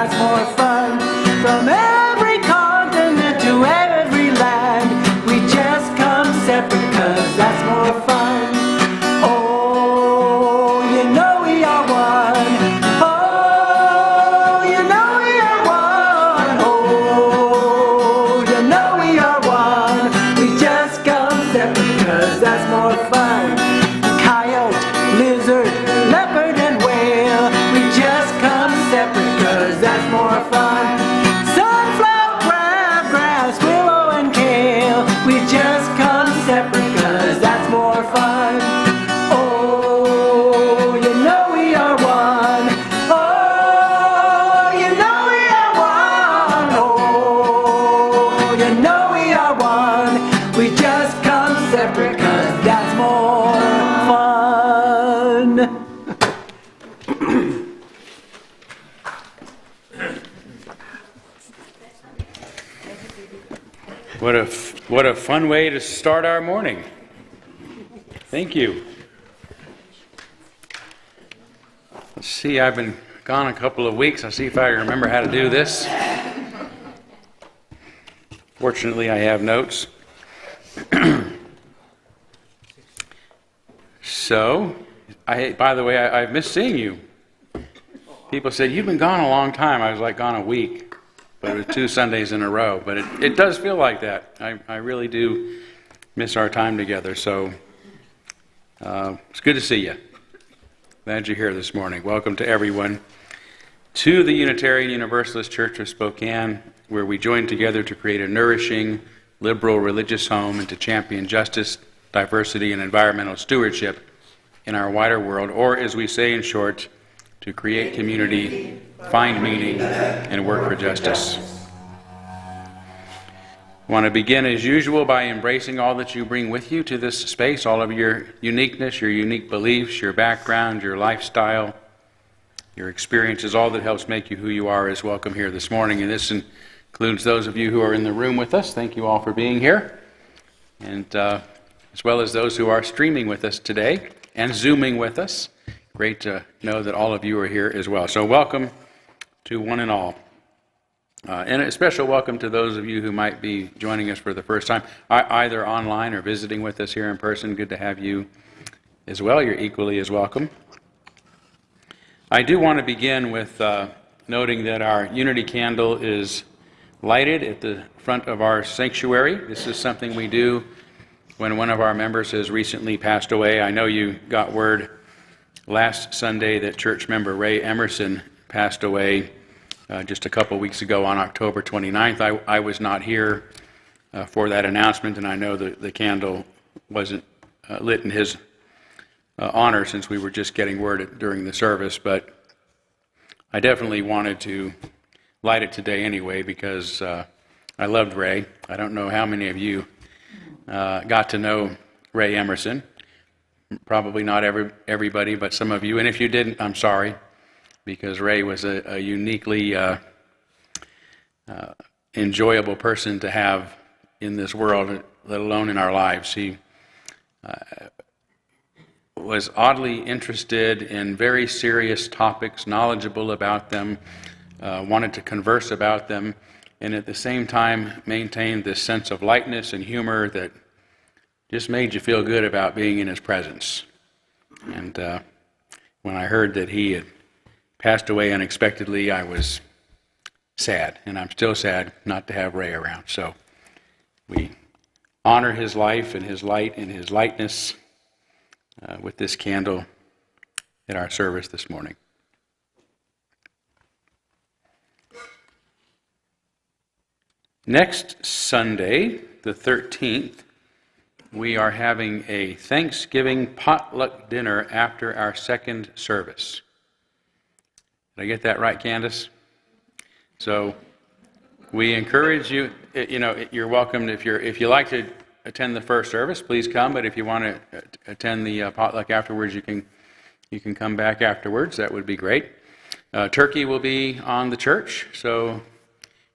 that's more fun. From every continent to every land, we just come separate 'cause that's more fun. Oh, you know we are one. Oh, you know we are one. Oh, you know we are one. We just come separate 'cause that's more fun. Coyote, lizard, leopard and whale, we just come separate 'cause that's more fun. Sunflower, crabgrass, willow and kale, we just come separate 'cause that's more fun. Oh, you know we are one. Oh, you know we are one. Oh, you know we are one. We just come separate 'cause that's more fun. What a fun way to start our morning. Thank you. Let's see, I've been gone a couple of weeks. I'll see if I remember how to do this. Fortunately, I have notes. So, by the way, I've missed seeing you. People said, you've been gone a long time. I was like, gone a week. But it was 2 Sundays in a row. But it does feel like that. I really do miss our time together. So it's good to see you. Glad you're here this morning. Welcome to everyone to the Unitarian Universalist Church of Spokane, where we join together to create a nourishing, liberal religious home and to champion justice, diversity, and environmental stewardship in our wider world, or as we say in short, to create community, find meaning, and work for justice. I want to begin as usual by embracing all that you bring with you to this space, all of your uniqueness, your unique beliefs, your background, your lifestyle, your experiences, all that helps make you who you are is welcome here this morning. And this includes those of you who are in the room with us. Thank you all for being here. And as well as those who are streaming with us today and Zooming with us. Great to know that all of you are here as well. So welcome to one and all. And a special welcome to those of you who might be joining us for the first time, either online or visiting with us here in person. Good to have you as well. You're equally as welcome. I do want to begin with noting that our Unity candle is lighted at the front of our sanctuary. This is something we do when one of our members has recently passed away. I know you got word last Sunday that church member Ray Emerson passed away just a couple weeks ago on October 29th. I was not here for that announcement, and I know the candle wasn't lit in his honor since we were just getting word during the service, but I definitely wanted to light it today anyway because I loved Ray. I don't know how many of you got to know Ray Emerson. Probably not everybody, but some of you. And if you didn't, I'm sorry, because Ray was a uniquely enjoyable person to have in this world, let alone in our lives. He was oddly interested in very serious topics, knowledgeable about them, wanted to converse about them, and at the same time maintained this sense of lightness and humor that just made you feel good about being in his presence. And when I heard that he had passed away unexpectedly, I was sad, and I'm still sad not to have Ray around. So we honor his life and his light and his lightness with this candle at our service this morning. Next Sunday, the 13th, we are having a Thanksgiving potluck dinner after our second service. Did I get that right, Candace? So we encourage you, you're welcome. If you like to attend the first service, please come. But if you want to attend the potluck afterwards, you can come back afterwards. That would be great. Turkey will be on the church, so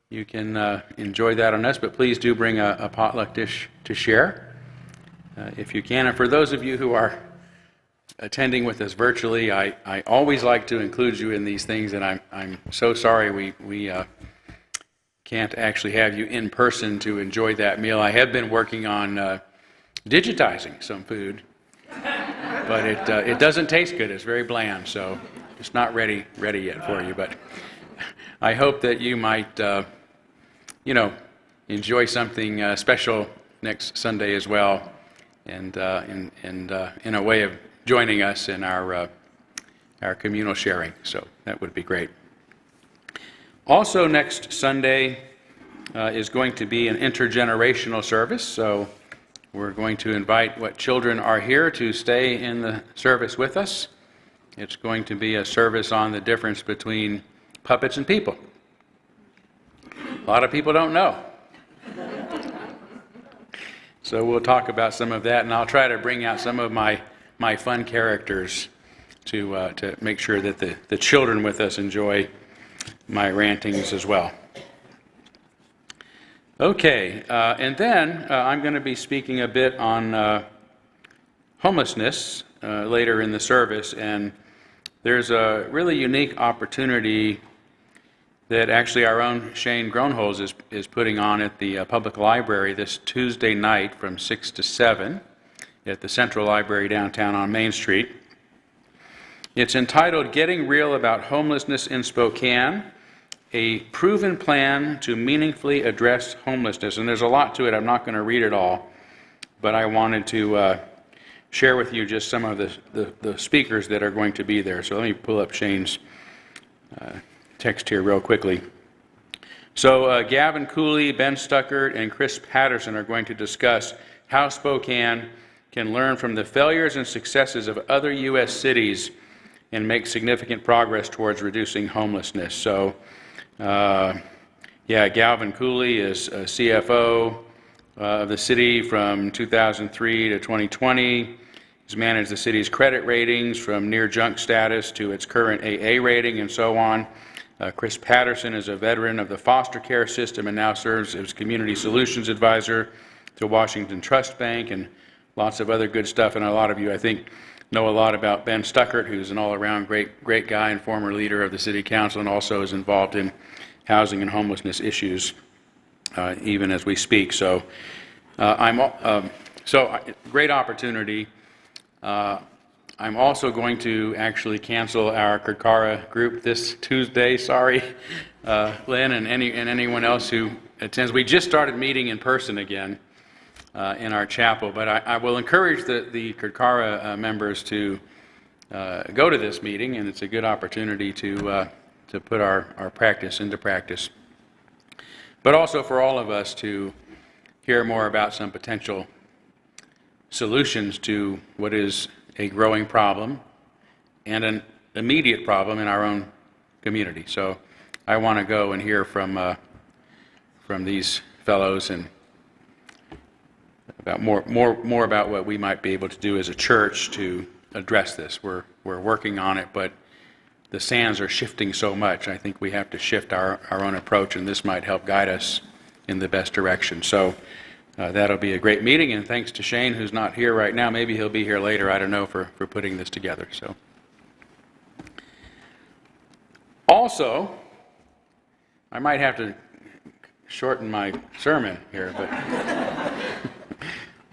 you can enjoy that on us. But please do bring a potluck dish to share if you can. And for those of you who are attending with us virtually. I always like to include you in these things, and I'm so sorry we can't actually have you in person to enjoy that meal. I have been working on digitizing some food, but it doesn't taste good. It's very bland, so it's not ready yet for you. But I hope that you might, enjoy something special next Sunday as well, and in a way of joining us in our communal sharing. So that would be great. Also next Sunday is going to be an intergenerational service. So we're going to invite what children are here to stay in the service with us. It's going to be a service on the difference between puppets and people. A lot of people don't know. So we'll talk about some of that, and I'll try to bring out some of my fun characters to make sure that the children with us enjoy my rantings as well. Okay, and then I'm going to be speaking a bit on homelessness later in the service, and there's a really unique opportunity that actually our own Shane Gronholz is putting on at the public library this Tuesday night from 6 to 7 at the Central Library downtown on Main Street. It's entitled Getting Real About Homelessness in Spokane, a proven plan to meaningfully address homelessness. And there's a lot to it. I'm not going to read it all, but I wanted to share with you just some of the speakers that are going to be there. So let me pull up Shane's text here real quickly. So Gavin Cooley, Ben Stuckert, and Chris Patterson are going to discuss how Spokane can learn from the failures and successes of other U.S. cities and make significant progress towards reducing homelessness. So, Gavin Cooley is a CFO of the city from 2003 to 2020. He's managed the city's credit ratings from near junk status to its current AA rating and so on. Chris Patterson is a veteran of the foster care system and now serves as Community Solutions Advisor to Washington Trust Bank and lots of other good stuff. And a lot of you, I think, know a lot about Ben Stuckert, who's an all-around great guy and former leader of the City Council and also is involved in housing and homelessness issues even as we speak. So, great opportunity. I'm also going to actually cancel our Kirkara group this Tuesday. Sorry, Lynn and anyone else who attends. We just started meeting in person again in our chapel, but I will encourage the Kirkara members to go to this meeting, and it's a good opportunity to put our practice into practice. But also for all of us to hear more about some potential solutions to what is a growing problem and an immediate problem in our own community. So I want to go and hear from these fellows and about more about what we might be able to do as a church to address this. We're working on it, but the sands are shifting so much. I think we have to shift our own approach, and this might help guide us in the best direction. So that'll be a great meeting, and thanks to Shane, who's not here right now. Maybe he'll be here later, I don't know, for putting this together. So, also, I might have to shorten my sermon here, but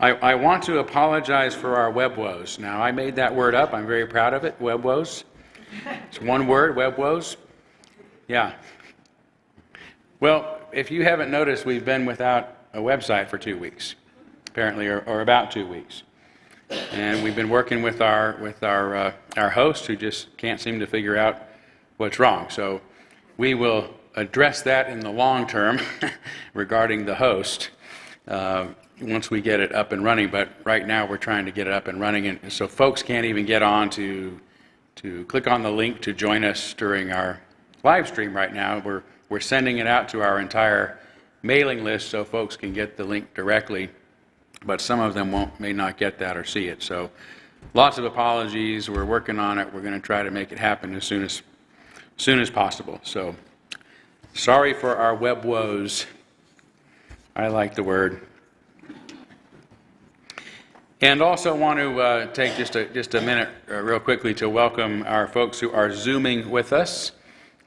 I want to apologize for our web woes. Now, I made that word up. I'm very proud of it, web woes. It's one word, web woes. Yeah. Well, if you haven't noticed, we've been without a website for 2 weeks, apparently, or about 2 weeks. And we've been working with our host, who just can't seem to figure out what's wrong. So we will address that in the long term regarding the host once we get it up and running. But right now we're trying to get it up and running, and so folks can't even get on to click on the link to join us during our live stream right now. We're sending it out to our entire mailing list so folks can get the link directly, but some of them may not get that or see it. So lots of apologies. We're working on it. We're going to try to make it happen as soon as possible. So sorry for our web woes. I like the word. And also want to take just a minute real quickly to welcome our folks who are Zooming with us.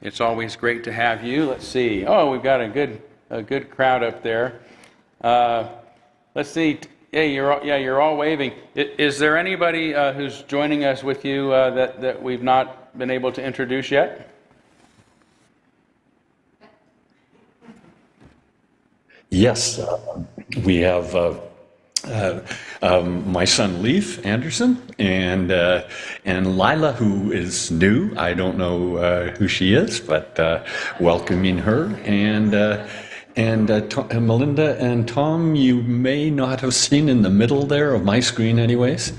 It's always great to have you. Let's see. Oh, we've got a good crowd up there. Let's see. Hey, you're all waving. Is there anybody who's joining us with you that we've not been able to introduce yet? Yes, we have my son Leif Anderson and Lila, who is new. I don't know who she is, but welcoming her. And Melinda and Tom, you may not have seen in the middle there of my screen, anyways.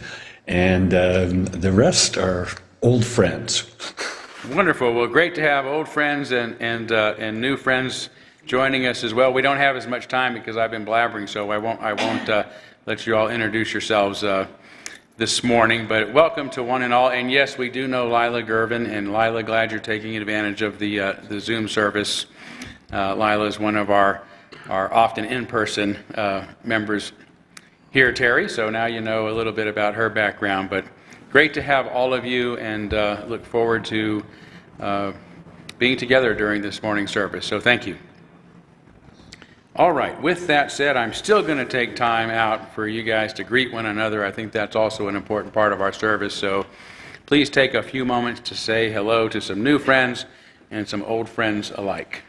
And the rest are old friends. Wonderful. Well, great to have old friends and new friends joining us as well. We don't have as much time because I've been blabbering, so I won't let you all introduce yourselves this morning. But welcome to one and all. And yes, we do know Lila Gervin, and Lila, glad you're taking advantage of the Zoom service. Lila is one of our often in-person members here, Terry. So now you know a little bit about her background. But great to have all of you, and look forward to being together during this morning service. So thank you. All right, with that said, I'm still going to take time out for you guys to greet one another. I think that's also an important part of our service. So please take a few moments to say hello to some new friends and some old friends alike.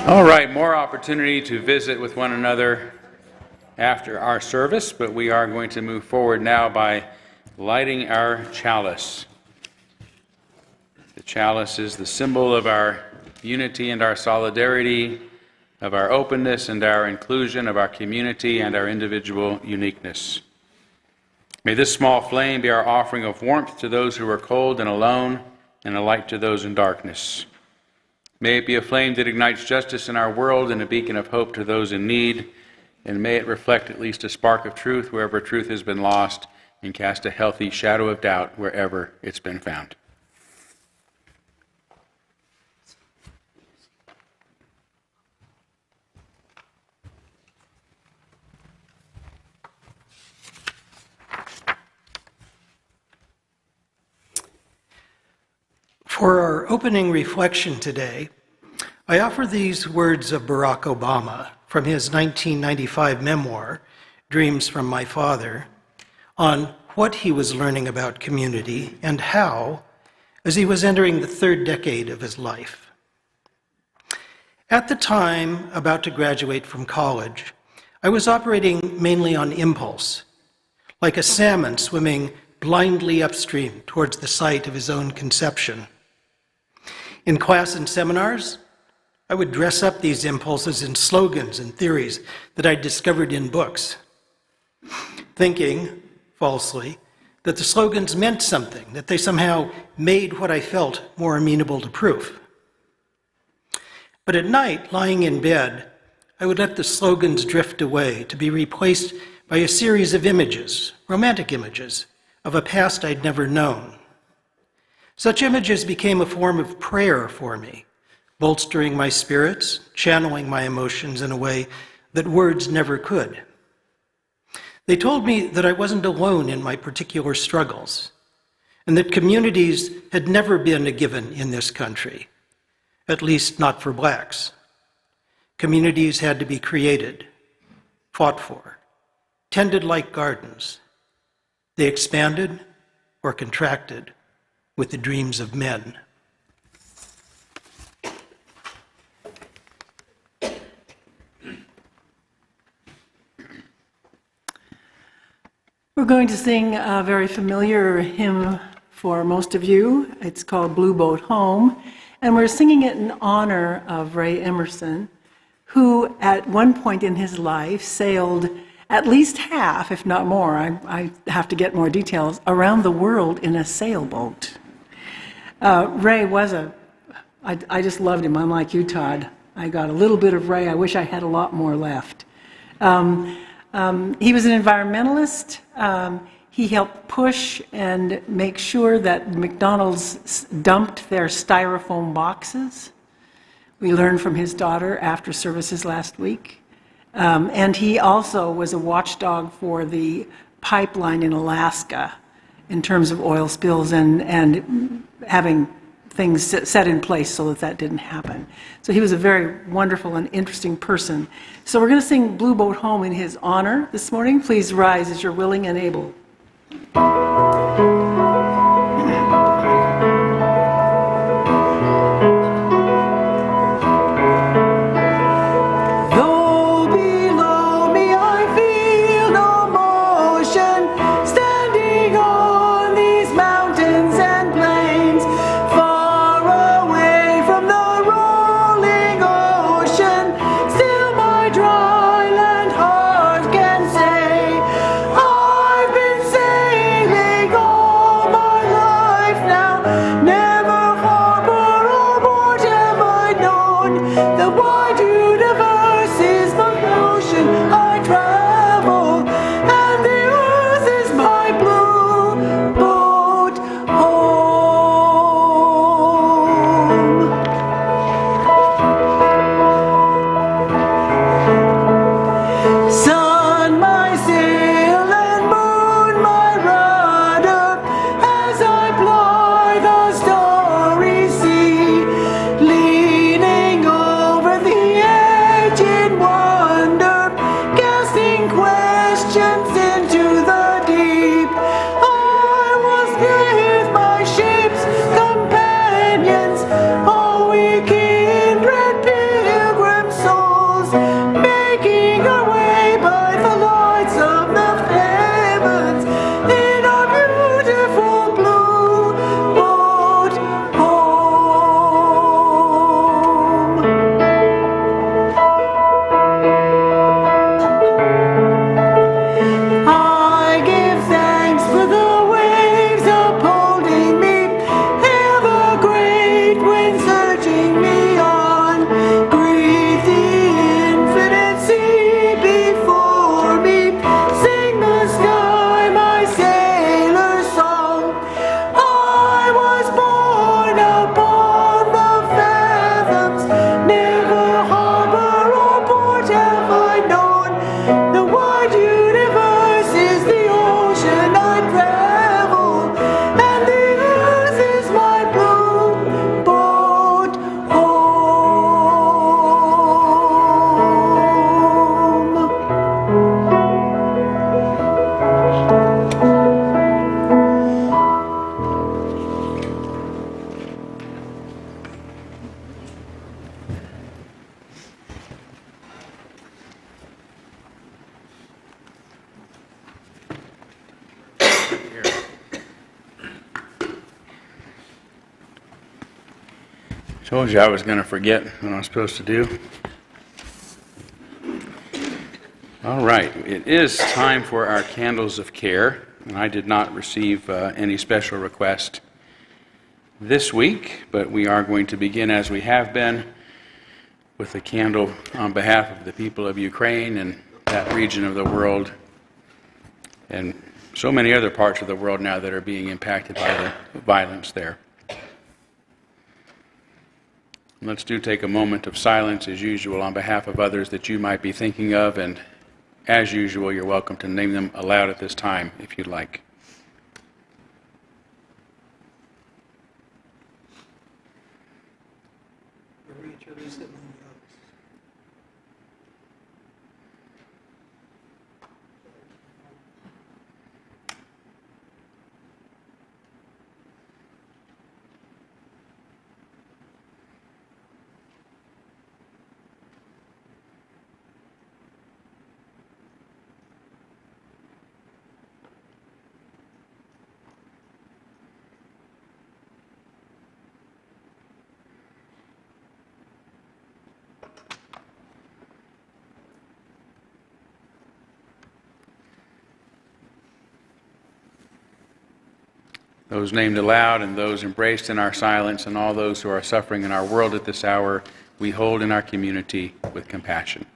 All right, more opportunity to visit with one another after our service, but we are going to move forward now by lighting our chalice. The chalice is the symbol of our unity and our solidarity of our openness and our inclusion, of our community and our individual uniqueness. May this small flame be our offering of warmth to those who are cold and alone, and a light to those in darkness. May it be a flame that ignites justice in our world and a beacon of hope to those in need, and may it reflect at least a spark of truth wherever truth has been lost, and cast a healthy shadow of doubt wherever it's been found. For our opening reflection today, I offer these words of Barack Obama from his 1995 memoir, Dreams from My Father, on what he was learning about community and how, as he was entering the third decade of his life. At the time, about to graduate from college, I was operating mainly on impulse, like a salmon swimming blindly upstream towards the site of his own conception. In class and seminars, I would dress up these impulses in slogans and theories that I discovered in books, thinking, falsely, that the slogans meant something, that they somehow made what I felt more amenable to proof. But at night, lying in bed, I would let the slogans drift away to be replaced by a series of images, romantic images, of a past I'd never known. Such images became a form of prayer for me, bolstering my spirits, channeling my emotions in a way that words never could. They told me that I wasn't alone in my particular struggles, and that communities had never been a given in this country, at least not for blacks. Communities had to be created, fought for, tended like gardens. They expanded or contracted with the dreams of men. We're going to sing a very familiar hymn for most of you. It's called Blue Boat Home, and we're singing it in honor of Ray Emerson, who at one point in his life sailed at least half, if not more, I have to get more details, around the world in a sailboat. Ray was I just loved him. I'm like you, Todd. I got a little bit of Ray. I wish I had a lot more left. He was an environmentalist. He helped push and make sure that McDonald's dumped their styrofoam boxes. We learned from his daughter after services last week. And he also was a watchdog for the pipeline in Alaska in terms of oil spills and having things set in place so that that didn't happen. So he was a very wonderful and interesting person. So we're going to sing Blue Boat Home in his honor this morning. Please rise as you're willing and able. Though below me I feel no motion, standing on these mountains and plains, far away from the rolling ocean, still my dry land heart can say, I've been sailing all Told you I was going to forget what I'm supposed to do. All right, it is time for our candles of care, and I did not receive any special request this week, but we are going to begin as we have been with a candle on behalf of the people of Ukraine and that region of the world and so many other parts of the world now that are being impacted by the violence there. Let's take a moment of silence as usual on behalf of others that you might be thinking of, and as usual, you're welcome to name them aloud at this time if you'd like. Those named aloud and those embraced in our silence and all those who are suffering in our world at this hour, we hold in our community with compassion.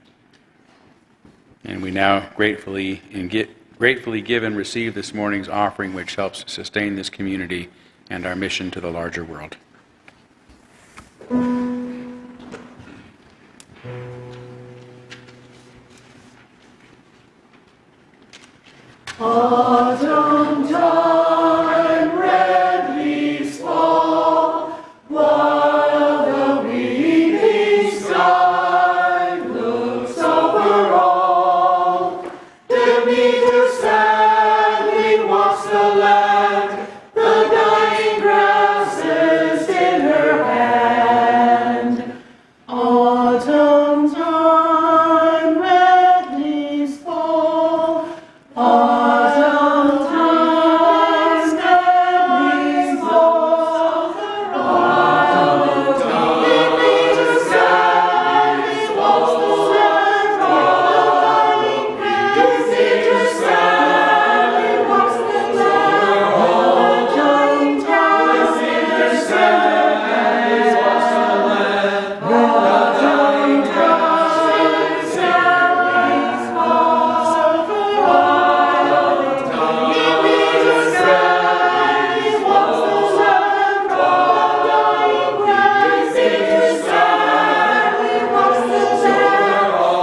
And we now gratefully give and receive this morning's offering, which helps sustain this community and our mission to the larger world. Autumn time, red leaves fall, while the weeping sky looks over all. Demeter sadly walks the land, the dying grasses in her hand. Autumn time, red leaves fall. Autumn time, red leaves fall. Autumn time, Demeter sadly walks the land, the dying grasses. Demeter sadly walks the land, the dying grasses. Demeter sadly walks the land, the dying grasses. Sadly falls over all. Demeter sadly walks the land, the dying grasses. Demeter sadly walks the land,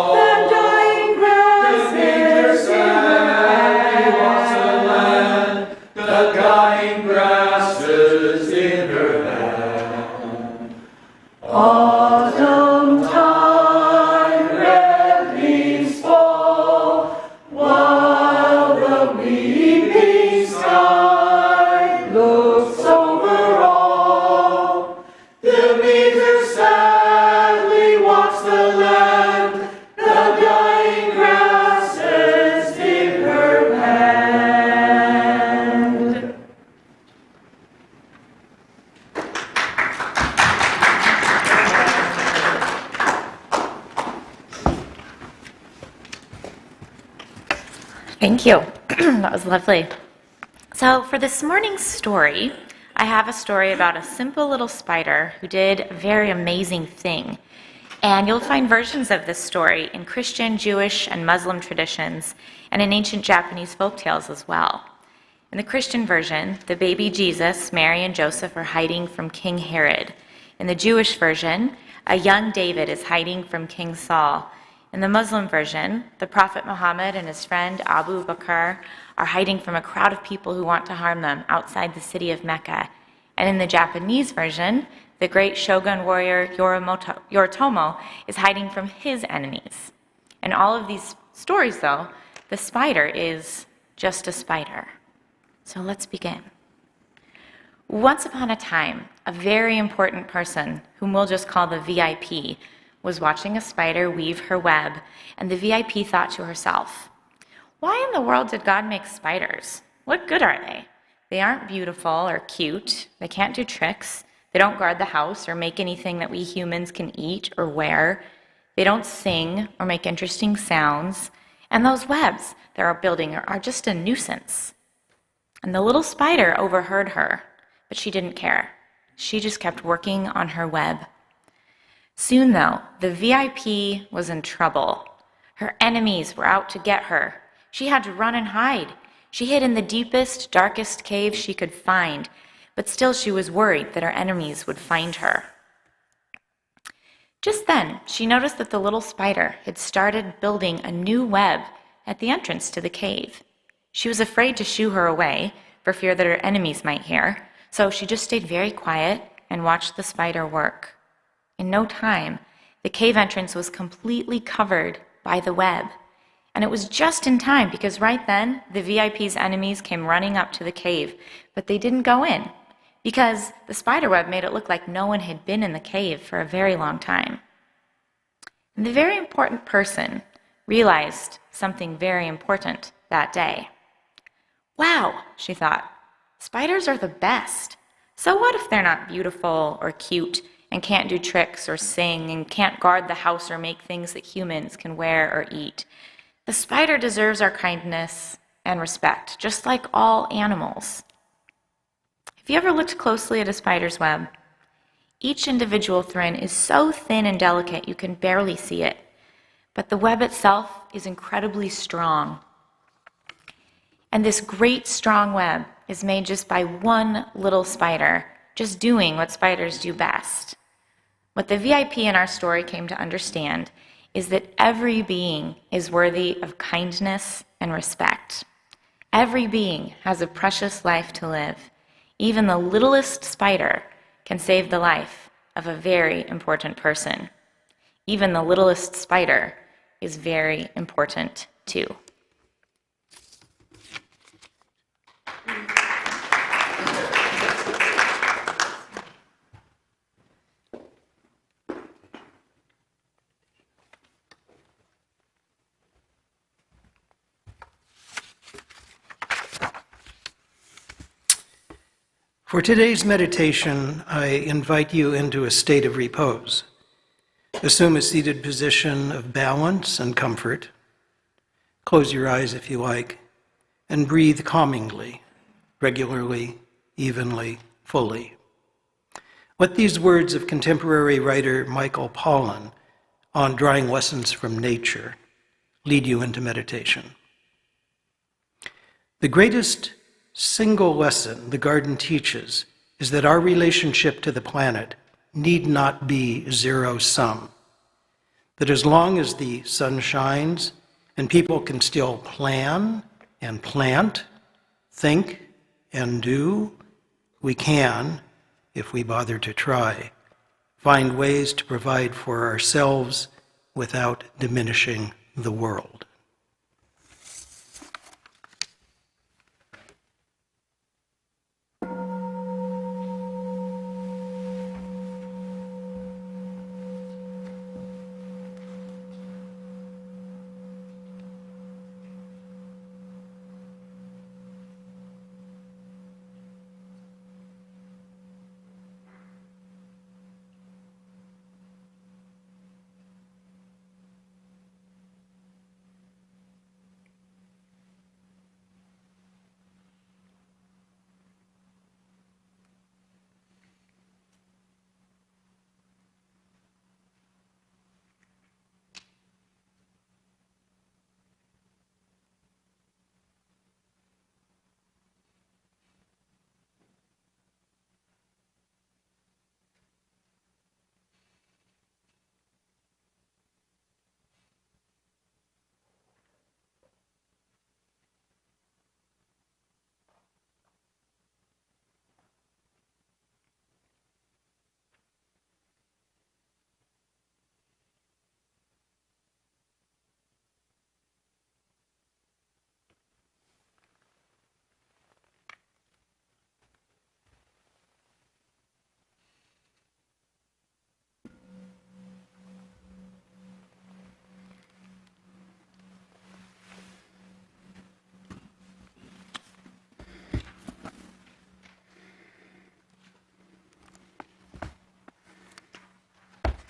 the dying grasses. Demeter sadly walks the land, the dying grasses in her hand. Autumn time, red leaves fall, while the weeping sky looks over all. Demeter sadly walks the land, the dying grasses in her hand. Thank you. That was lovely. So for this morning's story, I have a story about a simple little spider who did a very amazing thing. And you'll find versions of this story in Christian, Jewish, and Muslim traditions, and in ancient Japanese folktales as well. In the Christian version, the baby Jesus, Mary, and Joseph are hiding from King Herod. In the Jewish version, a young David is hiding from King Saul. In the Muslim version, the Prophet Muhammad and his friend Abu Bakr are hiding from a crowd of people who want to harm them outside the city of Mecca. And in the Japanese version, the great shogun warrior Yoritomo is hiding from his enemies. In all of these stories, though, the spider is just a spider. So let's begin. Once upon a time, a very important person, whom we'll just call the VIP, was watching a spider weave her web, and the VIP thought to herself, "Why in the world did God make spiders? What good are they? They aren't beautiful or cute. They can't do tricks. They don't guard the house or make anything that we humans can eat or wear. They don't sing or make interesting sounds. And those webs they're building are just a nuisance. And the little spider overheard her, but she didn't care. She just kept working on her web. Soon, though, the VIP was in trouble. Her enemies were out to get her. She had to run and hide. She hid in the deepest, darkest cave she could find, but still she was worried that her enemies would find her. Just then, she noticed that the little spider had started building a new web at the entrance to the cave. She was afraid to shoo her away for fear that her enemies might hear, so she just stayed very quiet and watched the spider work. In no time, the cave entrance was completely covered by the web. And it was just in time because right then, the VIP's enemies came running up to the cave, but they didn't go in because the spider web made it look like no one had been in the cave for a very long time. And the very important person realized something very important that day. Wow, she thought, spiders are the best. So what if they're not beautiful or cute and can't do tricks or sing and can't guard the house or make things that humans can wear or eat? The spider deserves our kindness and respect, just like all animals. Have you ever looked closely at a spider's web? Each individual thread is so thin and delicate you can barely see it, but the web itself is incredibly strong. And this great strong web is made just by one little spider, just doing what spiders do best. What the VIP in our story came to understand is that every being is worthy of kindness and respect. Every being has a precious life to live. Even the littlest spider can save the life of a very important person. Even the littlest spider is very important too. For today's meditation, I invite you into a state of repose. Assume a seated position of balance and comfort. Close your eyes if you like, and breathe calmingly, regularly, evenly, fully. Let these words of contemporary writer Michael Pollan on drawing lessons from nature lead you into meditation. The greatest single lesson the garden teaches is that our relationship to the planet need not be zero-sum. That as long as the sun shines and people can still plan and plant, think and do, we can, if we bother to try, find ways to provide for ourselves without diminishing the world.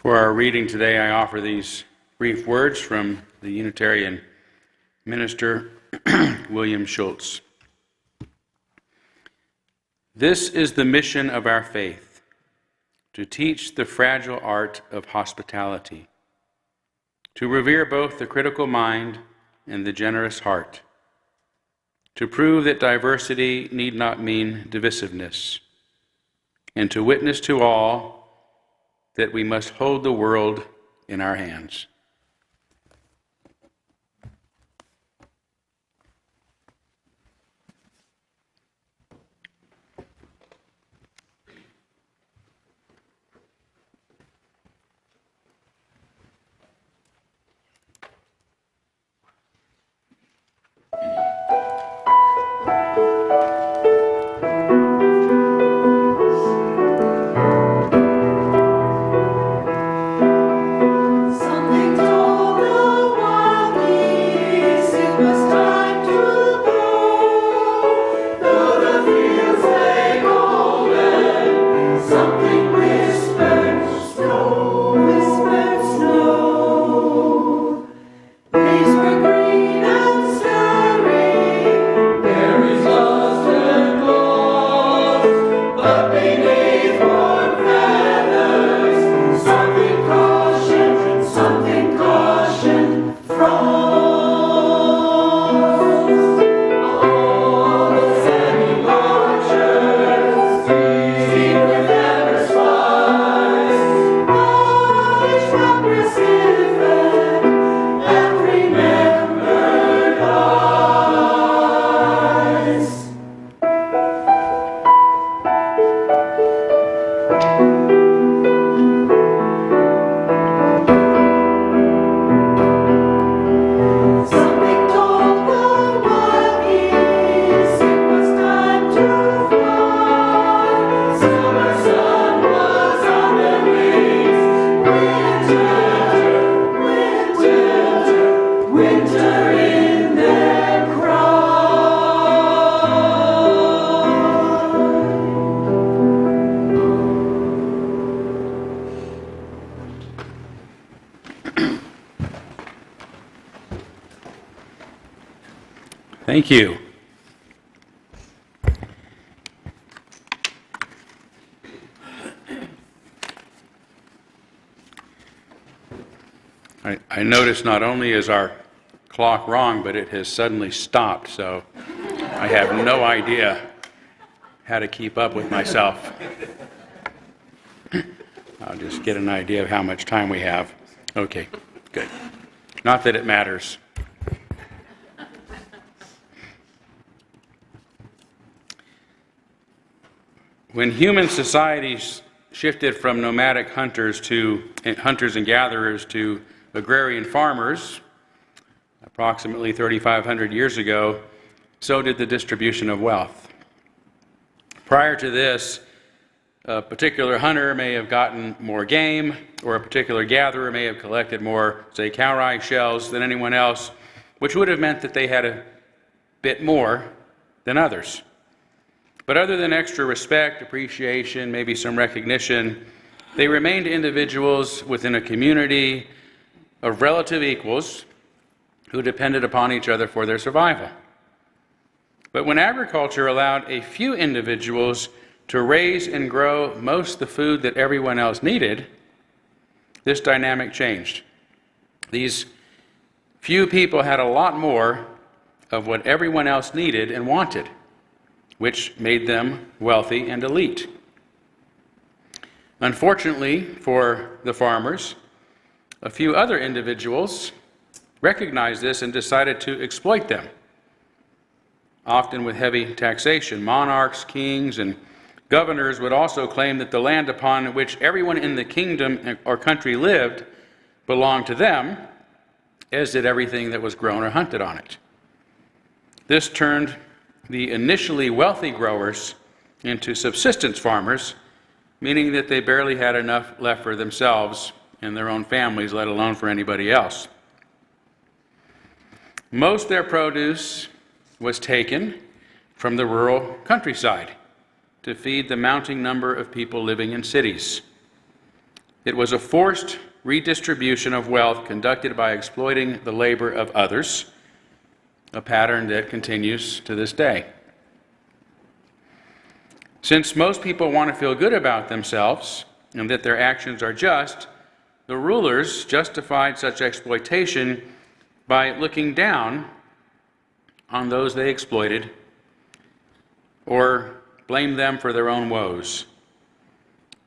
For our reading today, I offer these brief words from the Unitarian minister William Schultz. This is the mission of our faith, to teach the fragile art of hospitality, to revere both the critical mind and the generous heart, to prove that diversity need not mean divisiveness, and to witness to all that we must hold the world in our hands. Something told the wild geese it was time to go. Though the fields lay golden, something whispered snow, whispered snow. Leaves were green and stirring, berries lost and lost, but beneath warm feathers, something caution, frost. All the sandy marchers seem with ever spies, Irish progressive and remembered eyes. Something told the wild geese it was time to fly. Summer sun was on their wings. Winter in their cry. Thank you. I notice not only is our clock wrong, but it has suddenly stopped, so I have no idea how to keep up with myself. I'll just get an idea of how much time we have. Okay, good. Not that it matters. When human societies shifted from nomadic hunters and gatherers to agrarian farmers, approximately 3,500 years ago, so did the distribution of wealth. Prior to this, a particular hunter may have gotten more game, or a particular gatherer may have collected more, say, cowrie shells than anyone else, which would have meant that they had a bit more than others. But other than extra respect, appreciation, maybe some recognition, they remained individuals within a community of relative equals who depended upon each other for their survival. But when agriculture allowed a few individuals to raise and grow most of the food that everyone else needed, this dynamic changed. These few people had a lot more of what everyone else needed and wanted, which made them wealthy and elite. Unfortunately for the farmers, a few other individuals recognized this and decided to exploit them, often with heavy taxation. Monarchs, kings, and governors would also claim that the land upon which everyone in the kingdom or country lived belonged to them, as did everything that was grown or hunted on it. This turned the initially wealthy growers into subsistence farmers, meaning that they barely had enough left for themselves and their own families, let alone for anybody else. Most of their produce was taken from the rural countryside to feed the mounting number of people living in cities. It was a forced redistribution of wealth conducted by exploiting the labor of others, a pattern that continues to this day. Since most people want to feel good about themselves and that their actions are just, the rulers justified such exploitation by looking down on those they exploited or blamed them for their own woes.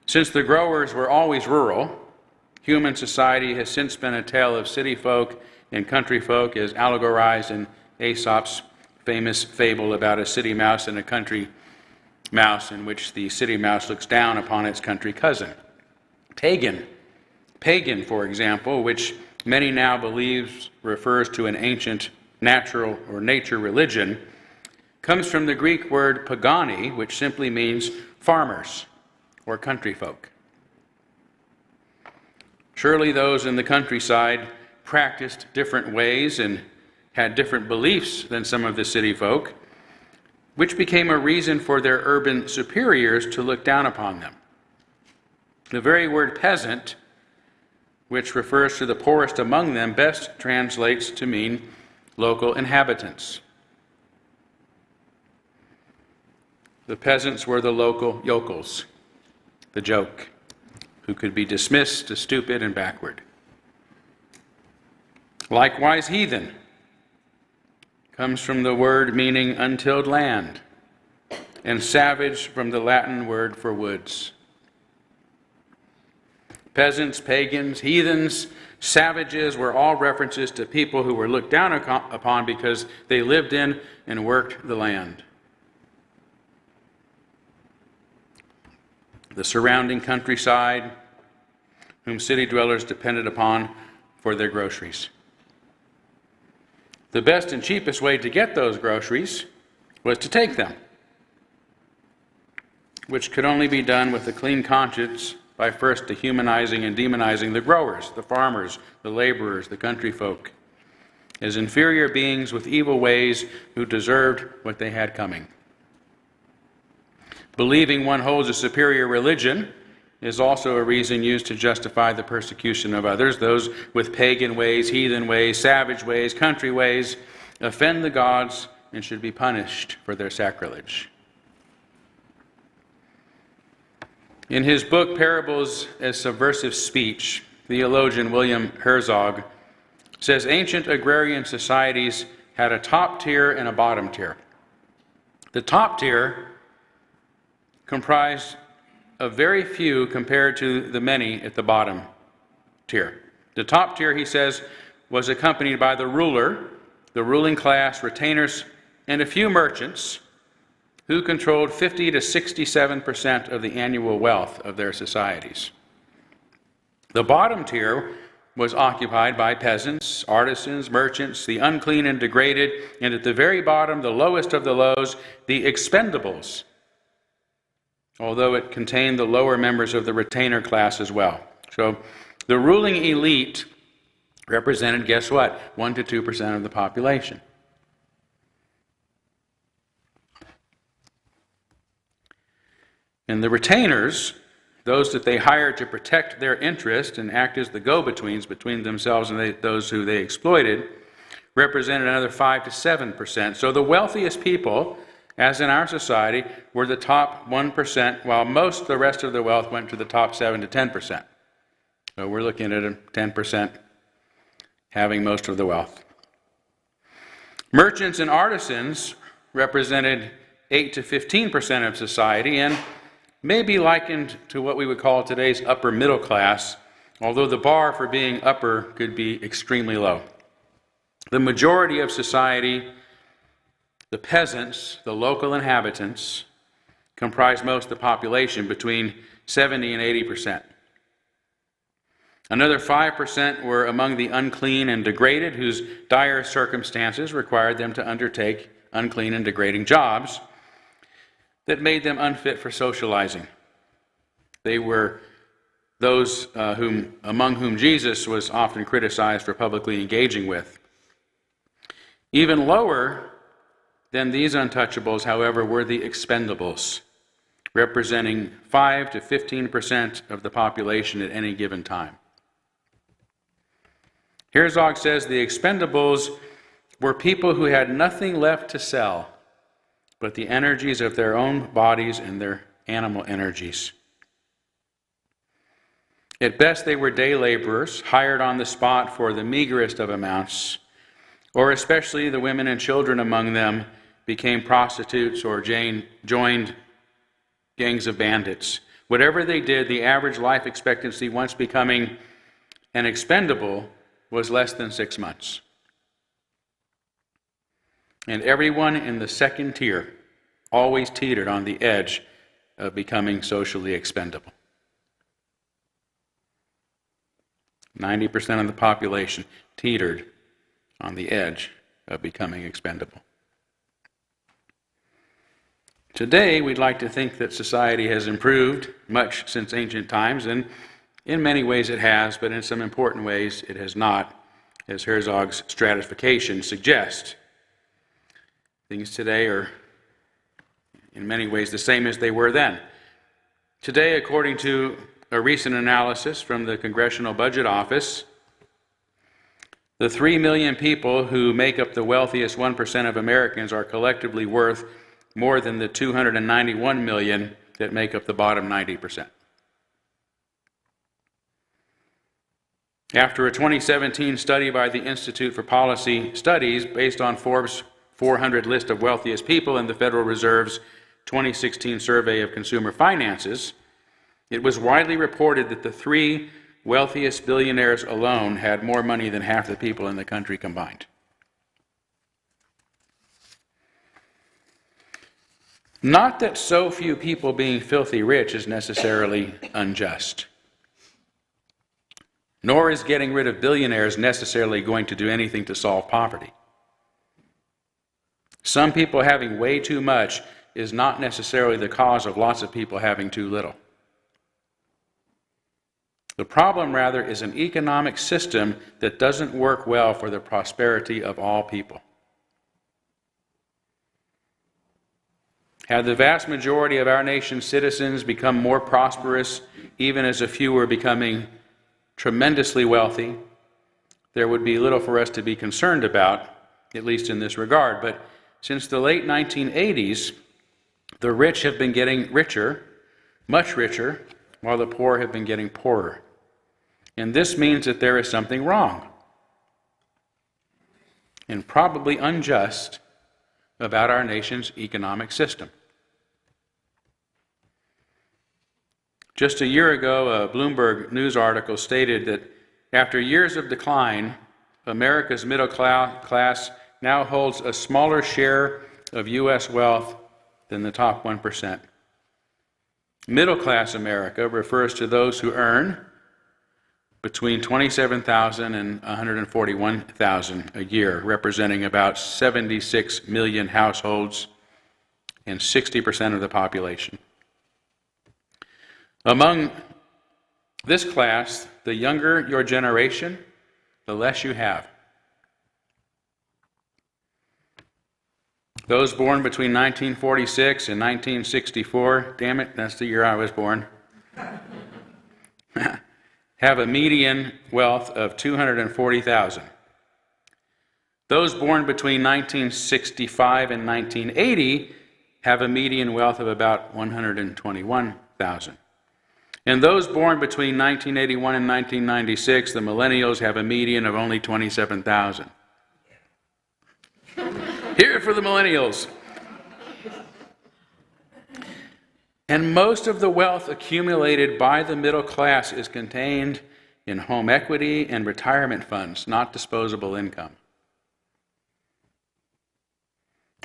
Since the growers were always rural, human society has since been a tale of city folk and country folk, as allegorized in Aesop's famous fable about a city mouse and a country mouse, in which the city mouse looks down upon its country cousin. Pagan, for example, which many now believe refers to an ancient natural or nature religion, comes from the Greek word pagani, which simply means farmers or country folk. Surely those in the countryside practiced different ways and had different beliefs than some of the city folk, which became a reason for their urban superiors to look down upon them. The very word peasant, which refers to the poorest among them, best translates to mean local inhabitants. The peasants were the local yokels, the joke, who could be dismissed as stupid and backward. Likewise, heathen comes from the word meaning untilled land, and savage from the Latin word for woods. Peasants, pagans, heathens, savages were all references to people who were looked down upon because they lived in and worked the land. The surrounding countryside, whom city dwellers depended upon for their groceries. The best and cheapest way to get those groceries was to take them, which could only be done with a clean conscience by first dehumanizing and demonizing the growers, the farmers, the laborers, the country folk, as inferior beings with evil ways who deserved what they had coming. Believing one holds a superior religion is also a reason used to justify the persecution of others. Those with pagan ways, heathen ways, savage ways, country ways offend the gods and should be punished for their sacrilege. In his book, Parables as Subversive Speech, theologian William Herzog says ancient agrarian societies had a top tier and a bottom tier. The top tier comprised of very few compared to the many at the bottom tier. The top tier, he says, was accompanied by the ruler, the ruling class, retainers, and a few merchants who controlled 50 to 67% of the annual wealth of their societies. The bottom tier was occupied by peasants, artisans, merchants, the unclean and degraded, and at the very bottom, the lowest of the lows, the expendables, although it contained the lower members of the retainer class as well. So the ruling elite represented, guess what, 1 to 2% of the population. And the retainers, those that they hired to protect their interest and act as the go-betweens between themselves and those who they exploited, represented another 5 to 7%. So the wealthiest people, as in our society, were the top 1%, while most of the rest of the wealth went to the top 7 to 10%. So we're looking at a 10% having most of the wealth. Merchants and artisans represented 8 to 15% of society and may be likened to what we would call today's upper middle class, although the bar for being upper could be extremely low. The majority of society, the peasants, the local inhabitants, comprise most of the population, between 70 and 80%. Another 5% were among the unclean and degraded, whose dire circumstances required them to undertake unclean and degrading jobs that made them unfit for socializing. They were those among whom Jesus was often criticized for publicly engaging with. Even lower than these untouchables, however, were the expendables, representing 5 to 15% of the population at any given time. Herzog says the expendables were people who had nothing left to sell but the energies of their own bodies and their animal energies. At best, they were day laborers, hired on the spot for the meagerest of amounts, or especially the women and children among them became prostitutes or joined gangs of bandits. Whatever they did, the average life expectancy once becoming an expendable was less than 6 months. And everyone in the second tier always teetered on the edge of becoming socially expendable. 90% of the population teetered on the edge of becoming expendable. Today, we'd like to think that society has improved much since ancient times, and in many ways it has, but in some important ways it has not, as Herzog's stratification suggests. Things today are in many ways the same as they were then. Today, according to a recent analysis from the Congressional Budget Office, the 3 million people who make up the wealthiest 1% of Americans are collectively worth more than the 291 million that make up the bottom 90%. After a 2017 study by the Institute for Policy Studies based on Forbes' 400 list of wealthiest people and the Federal Reserve's 2016 survey of consumer finances, it was widely reported that the 3 wealthiest billionaires alone had more money than half the people in the country combined. Not that so few people being filthy rich is necessarily unjust. Nor is getting rid of billionaires necessarily going to do anything to solve poverty. Some people having way too much is not necessarily the cause of lots of people having too little. The problem, rather, is an economic system that doesn't work well for the prosperity of all people. Had the vast majority of our nation's citizens become more prosperous, even as a few were becoming tremendously wealthy, there would be little for us to be concerned about, at least in this regard. But since the late 1980s, the rich have been getting richer, much richer, while the poor have been getting poorer. And this means that there is something wrong, and probably unjust, about our nation's economic system. Just a year ago, a Bloomberg News article stated that after years of decline, America's middle class now holds a smaller share of U.S. wealth than the top 1%. Middle class America refers to those who earn between $27,000 and $141,000 a year, representing about 76 million households and 60% of the population. Among this class, the younger your generation, the less you have. Those born between 1946 and 1964, damn it, that's the year I was born, have a median wealth of $240,000. Those born between 1965 and 1980 have a median wealth of about $121,000. And those born between 1981 and 1996, the millennials, have a median of only $27,000. Here for the millennials. And most of the wealth accumulated by the middle class is contained in home equity and retirement funds, not disposable income.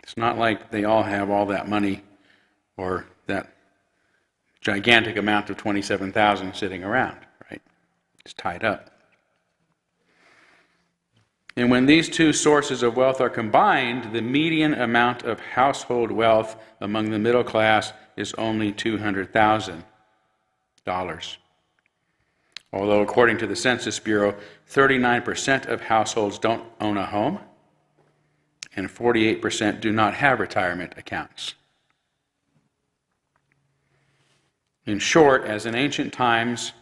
It's not like they all have all that money or that gigantic amount of $27,000 sitting around, right? It's tied up. And when these two sources of wealth are combined, the median amount of household wealth among the middle class is only $200,000. Although, according to the Census Bureau, 39% of households don't own a home, and 48% do not have retirement accounts. In short, as in ancient times,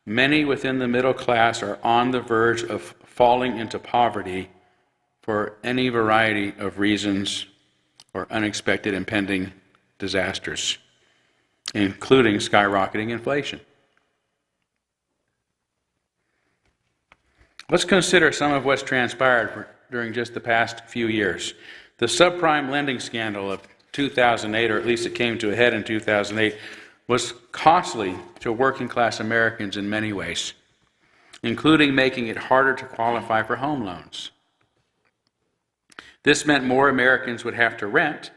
many within the middle class are on the verge of falling into poverty for any variety of reasons or unexpected impending disasters, including skyrocketing inflation. Let's consider some of what's transpired during just the past few years. The subprime lending scandal of 2008, or at least it came to a head in 2008, was costly to working class Americans in many ways, including making it harder to qualify for home loans. This meant more Americans would have to rent,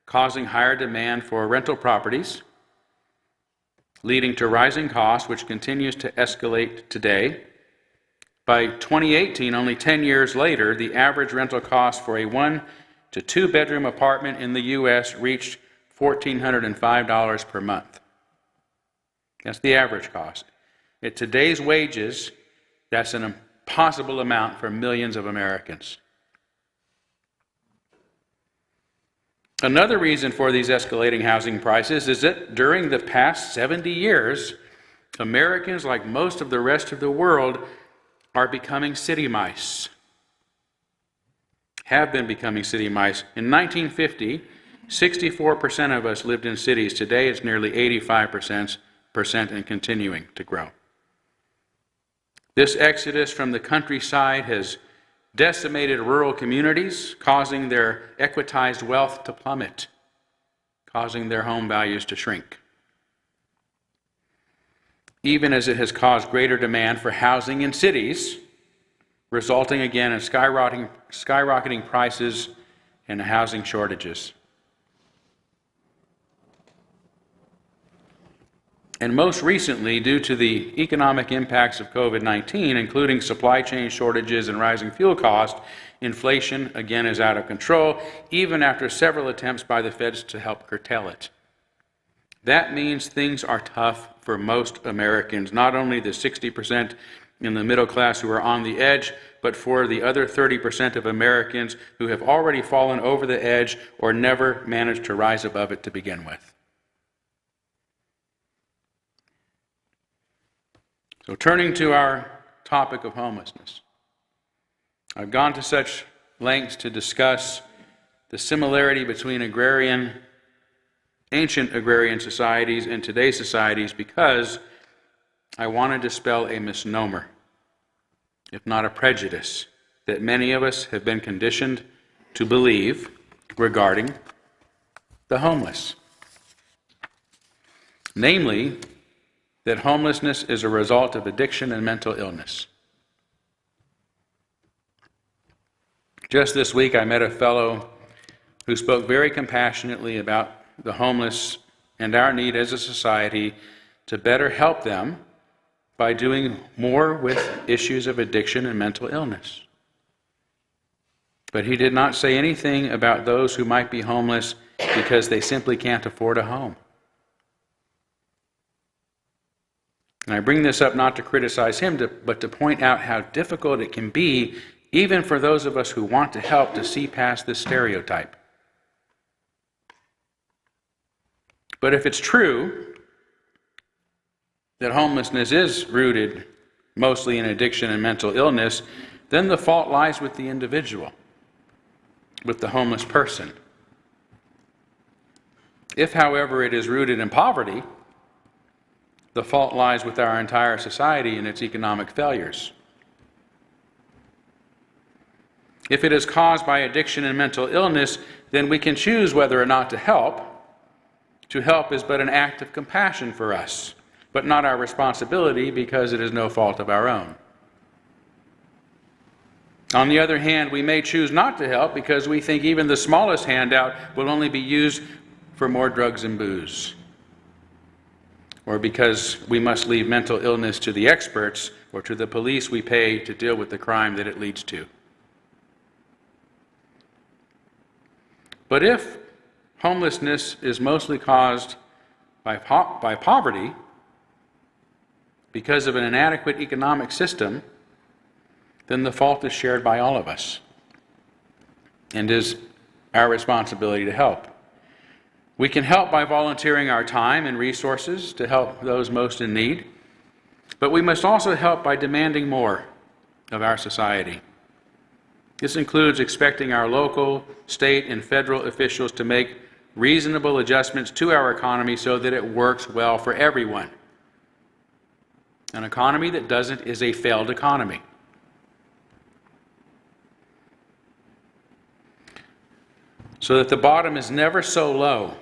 causing higher demand for rental properties, leading to rising costs, which continues to escalate today. By 2018, only 10 years later, the average rental cost for a 1 to 2 bedroom apartment in the U.S. reached $1,405 per month. That's the average cost. At today's wages, that's an impossible amount for millions of Americans. Another reason for these escalating housing prices is that during the past 70 years, Americans, like most of the rest of the world, are becoming city mice. Have been becoming city mice. In 1950, 64% of us lived in cities. Today it's nearly 85% and continuing to grow. This exodus from the countryside has decimated rural communities, causing their equitized wealth to plummet, causing their home values to shrink, even as it has caused greater demand for housing in cities, resulting again in skyrocketing prices and housing shortages. And most recently, due to the economic impacts of COVID-19, including supply chain shortages and rising fuel costs, inflation again is out of control, even after several attempts by the feds to help curtail it. That means things are tough for most Americans, not only the 60% in the middle class who are on the edge, but for the other 30% of Americans who have already fallen over the edge or never managed to rise above it to begin with. So turning to our topic of homelessness, I've gone to such lengths to discuss the similarity between ancient agrarian societies and today's societies because I want to dispel a misnomer, if not a prejudice, that many of us have been conditioned to believe regarding the homeless. Namely, that homelessness is a result of addiction and mental illness. Just this week, I met a fellow who spoke very compassionately about the homeless and our need as a society to better help them by doing more with issues of addiction and mental illness. But he did not say anything about those who might be homeless because they simply can't afford a home. And I bring this up not to criticize him, but to point out how difficult it can be, even for those of us who want to help, to see past this stereotype. But if it's true that homelessness is rooted mostly in addiction and mental illness, then the fault lies with the individual, with the homeless person. If, however, it is rooted in poverty, the fault lies with our entire society and its economic failures. If it is caused by addiction and mental illness, then we can choose whether or not to help. To help is but an act of compassion for us, but not our responsibility because it is no fault of our own. On the other hand, we may choose not to help because we think even the smallest handout will only be used for more drugs and booze, or because we must leave mental illness to the experts or to the police we pay to deal with the crime that it leads to. But if homelessness is mostly caused by poverty because of an inadequate economic system, then the fault is shared by all of us and is our responsibility to help. We can help by volunteering our time and resources to help those most in need, but we must also help by demanding more of our society. This includes expecting our local, state, and federal officials to make reasonable adjustments to our economy so that it works well for everyone. An economy that doesn't is a failed economy. So that the bottom is never so low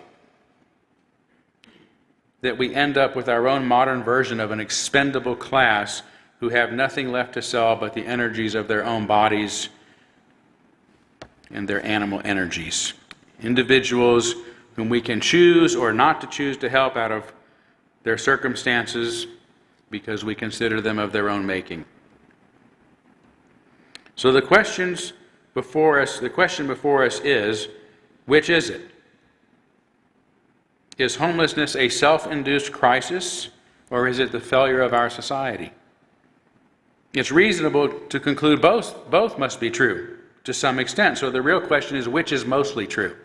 that we end up with our own modern version of an expendable class who have nothing left to sell but the energies of their own bodies and their animal energies. Individuals whom we can choose or not to choose to help out of their circumstances because we consider them of their own making. So the question before us is, which is it? Is homelessness a self-induced crisis, or is it the failure of our society? It's reasonable to conclude both must be true to some extent. So the real question is, which is mostly true?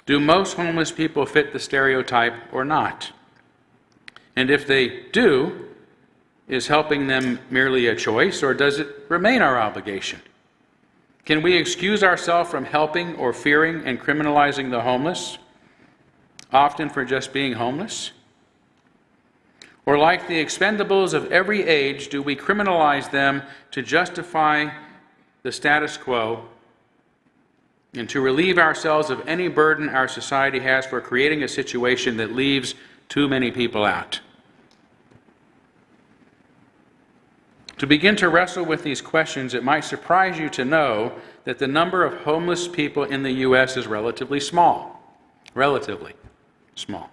Do most homeless people fit the stereotype or not? And if they do, is helping them merely a choice, or does it remain our obligation? Can we excuse ourselves from helping or fearing and criminalizing the homeless, often for just being homeless? Or like the expendables of every age, do we criminalize them to justify the status quo and to relieve ourselves of any burden our society has for creating a situation that leaves too many people out? To begin to wrestle with these questions, it might surprise you to know that the number of homeless people in the U.S. is relatively small. Relatively small.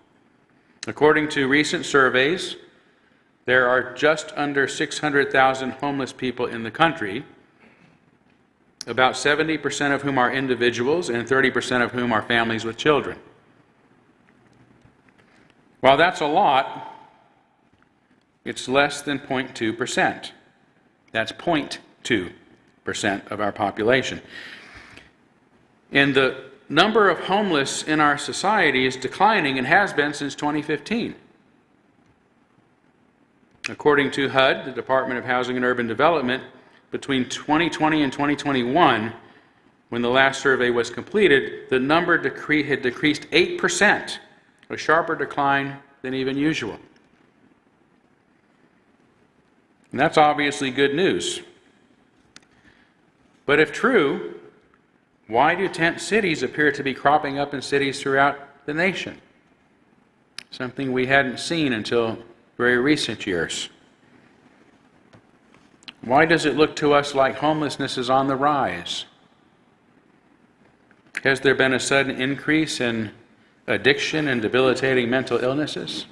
According to recent surveys, there are just under 600,000 homeless people in the country, about 70% of whom are individuals and 30% of whom are families with children. While that's a lot, it's less than 0.2%. That's 0.2% of our population. And the number of homeless in our society is declining and has been since 2015. According to HUD, the Department of Housing and Urban Development, between 2020 and 2021, when the last survey was completed, the number had decreased 8%, a sharper decline than even usual. And that's obviously good news. But if true, why do tent cities appear to be cropping up in cities throughout the nation? Something we hadn't seen until very recent years. Why does it look to us like homelessness is on the rise? Has there been a sudden increase in addiction and debilitating mental illnesses?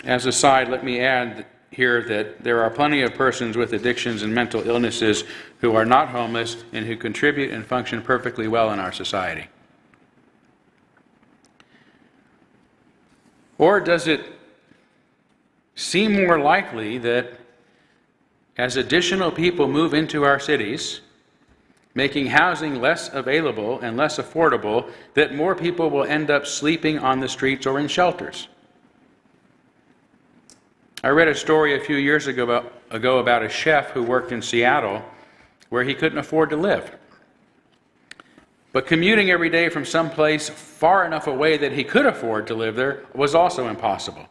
As a side, let me add here that there are plenty of persons with addictions and mental illnesses who are not homeless and who contribute and function perfectly well in our society. Or does it seem more likely that as additional people move into our cities, making housing less available and less affordable, that more people will end up sleeping on the streets or in shelters? I read a story a few years ago about a chef who worked in Seattle where he couldn't afford to live. But commuting every day from someplace far enough away that he could afford to live there was also impossible.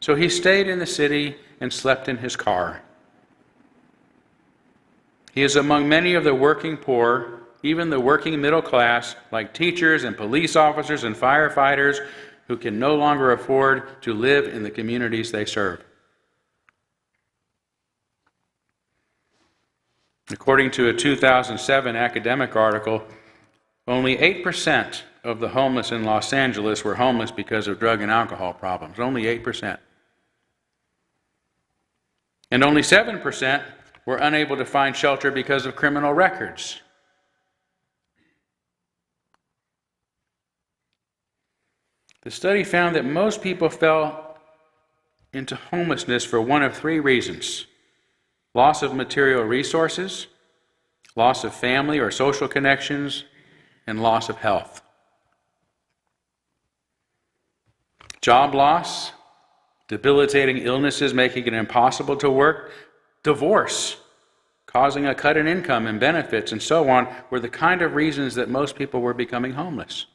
So he stayed in the city and slept in his car. He is among many of the working poor, even the working middle class, like teachers and police officers and firefighters, who can no longer afford to live in the communities they serve. According to a 2007 academic article, only 8% of the homeless in Los Angeles were homeless because of drug and alcohol problems. Only 8%. And only 7% were unable to find shelter because of criminal records. The study found that most people fell into homelessness for one of three reasons: loss of material resources, loss of family or social connections, and loss of health. Job loss, debilitating illnesses making it impossible to work, divorce, causing a cut in income and benefits, and so on, were the kind of reasons that most people were becoming homeless.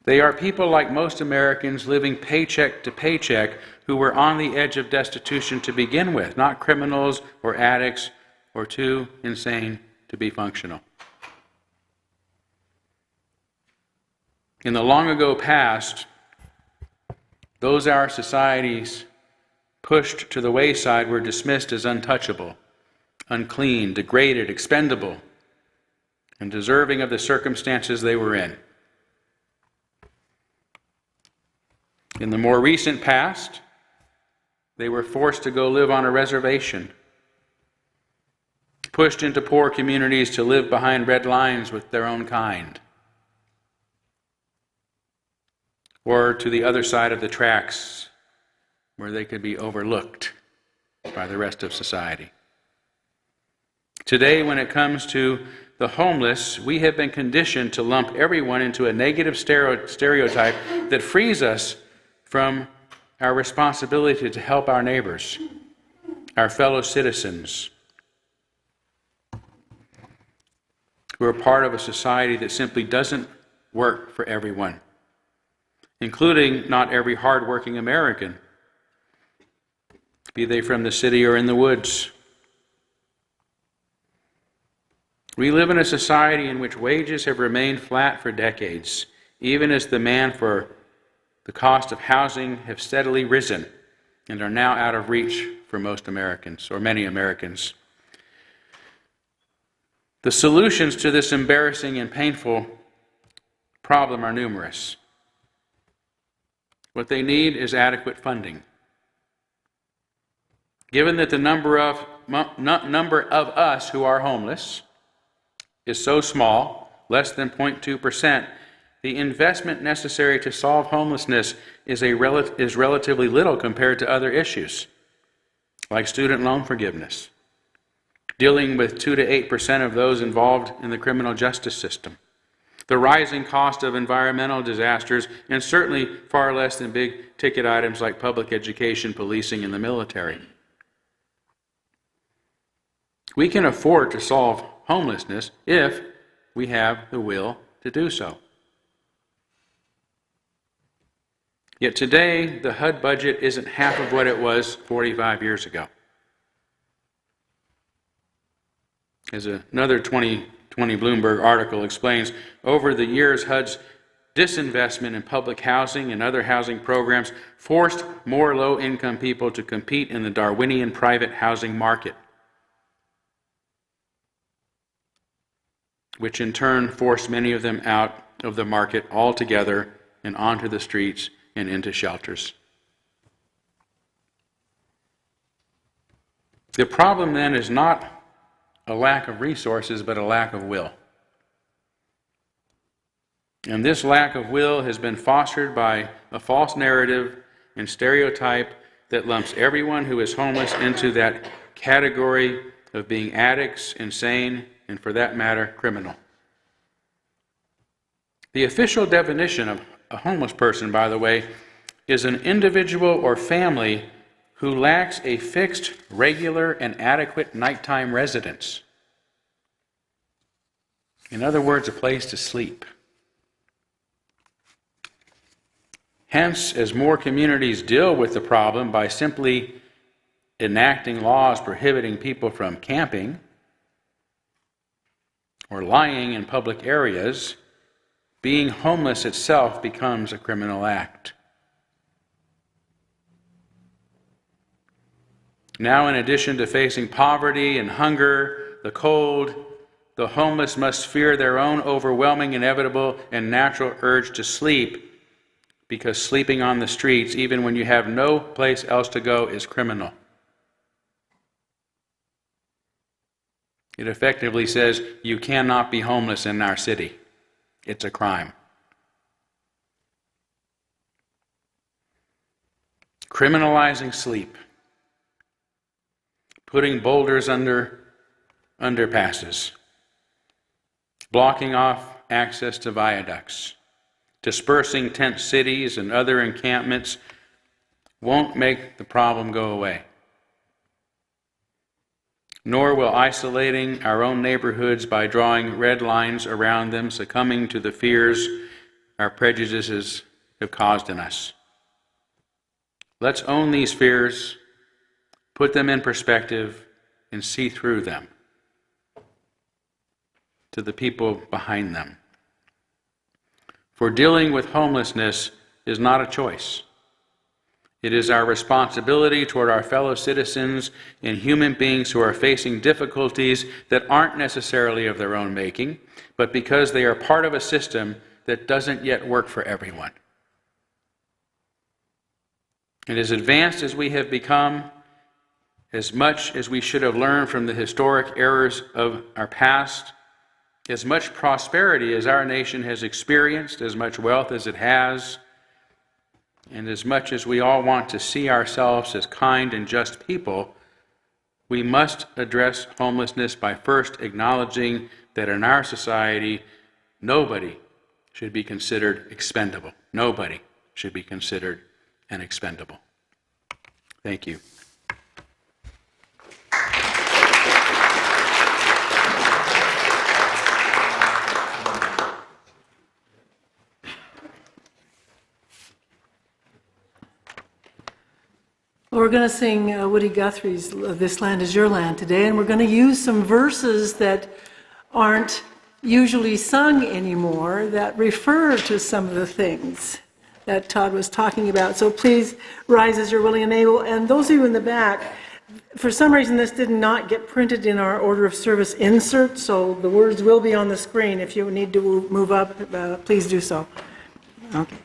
They are people like most Americans living paycheck to paycheck who were on the edge of destitution to begin with, not criminals or addicts or too insane to be functional. In the long ago past, those our societies pushed to the wayside were dismissed as untouchable, unclean, degraded, expendable, and deserving of the circumstances they were in. In the more recent past, they were forced to go live on a reservation, pushed into poor communities to live behind red lines with their own kind, or to the other side of the tracks where they could be overlooked by the rest of society. Today, when it comes to the homeless, we have been conditioned to lump everyone into a negative stereotype that frees us from our responsibility to help our neighbors, our fellow citizens, who are part of a society that simply doesn't work for everyone, including not every hardworking American, be they from the city or in the woods. We live in a society in which wages have remained flat for decades, even as the demand for the cost of housing have steadily risen and are now out of reach for most Americans, or many Americans. The solutions to this embarrassing and painful problem are numerous. What they need is adequate funding. Given that the number of us who are homeless is so small, less than 0.2%, the investment necessary to solve homelessness is relatively little compared to other issues, like student loan forgiveness, dealing with 2 to 8% of those involved in the criminal justice system, the rising cost of environmental disasters, and certainly far less than big-ticket items like public education, policing, and the military. We can afford to solve homelessness if we have the will to do so. Yet today, the HUD budget isn't half of what it was 45 years ago. As another 2020 Bloomberg article explains, over the years, HUD's disinvestment in public housing and other housing programs forced more low-income people to compete in the Darwinian private housing market, which in turn forced many of them out of the market altogether and onto the streets and into shelters. The problem then is not a lack of resources, but a lack of will. And this lack of will has been fostered by a false narrative and stereotype that lumps everyone who is homeless into that category of being addicts, insane, and for that matter, criminal. The official definition of a homeless person, by the way, is an individual or family who lacks a fixed, regular, and adequate nighttime residence. In other words, a place to sleep. Hence, as more communities deal with the problem by simply enacting laws prohibiting people from camping or lying in public areas, being homeless itself becomes a criminal act. Now, in addition to facing poverty and hunger, the cold, the homeless must fear their own overwhelming, inevitable, and natural urge to sleep, because sleeping on the streets, even when you have no place else to go, is criminal. It effectively says you cannot be homeless in our city. It's a crime. Criminalizing sleep putting boulders under underpasses, blocking off access to viaducts, dispersing tent cities and other encampments won't make the problem go away. Nor will isolating our own neighborhoods by drawing red lines around them, succumbing to the fears our prejudices have caused in us. Let's own these fears, put them in perspective, and see through them to the people behind them. For dealing with homelessness is not a choice. It is our responsibility toward our fellow citizens and human beings who are facing difficulties that aren't necessarily of their own making, but because they are part of a system that doesn't yet work for everyone. And as advanced as we have become, as much as we should have learned from the historic errors of our past, as much prosperity as our nation has experienced, as much wealth as it has, and as much as we all want to see ourselves as kind and just people, we must address homelessness by first acknowledging that in our society, nobody should be considered expendable. Nobody should be considered an expendable. Thank you. We're going to sing Woody Guthrie's This Land Is Your Land today, and we're going to use some verses that aren't usually sung anymore that refer to some of the things that Todd was talking about. So please rise as you're willing and able. And those of you in the back, for some reason this did not get printed in our order of service insert, so the words will be on the screen. If you need to move up, please do so. Okay.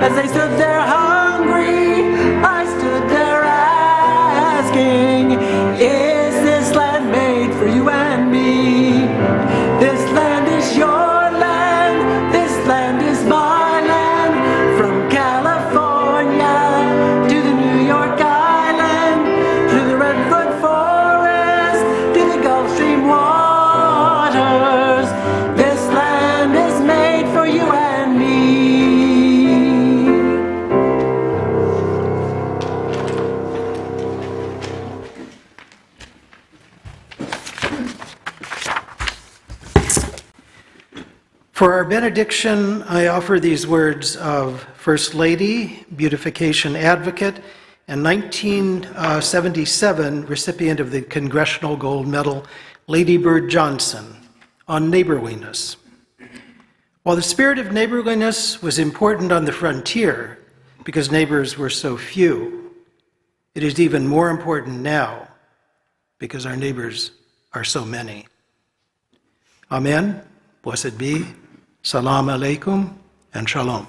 As they stood there hungry, I stood there asking, is this land made for you and me? This land is your land, this land is my land. From California to the New York Island, to the Redwood Forest, to the Gulf Stream waters. This land is made for you and me. For our benediction, I offer these words of First Lady, beautification advocate, and 1977 recipient of the Congressional Gold Medal, Lady Bird Johnson, on neighborliness. While the spirit of neighborliness was important on the frontier because neighbors were so few, it is even more important now because our neighbors are so many. Amen. Blessed be. Salam alaikum and shalom.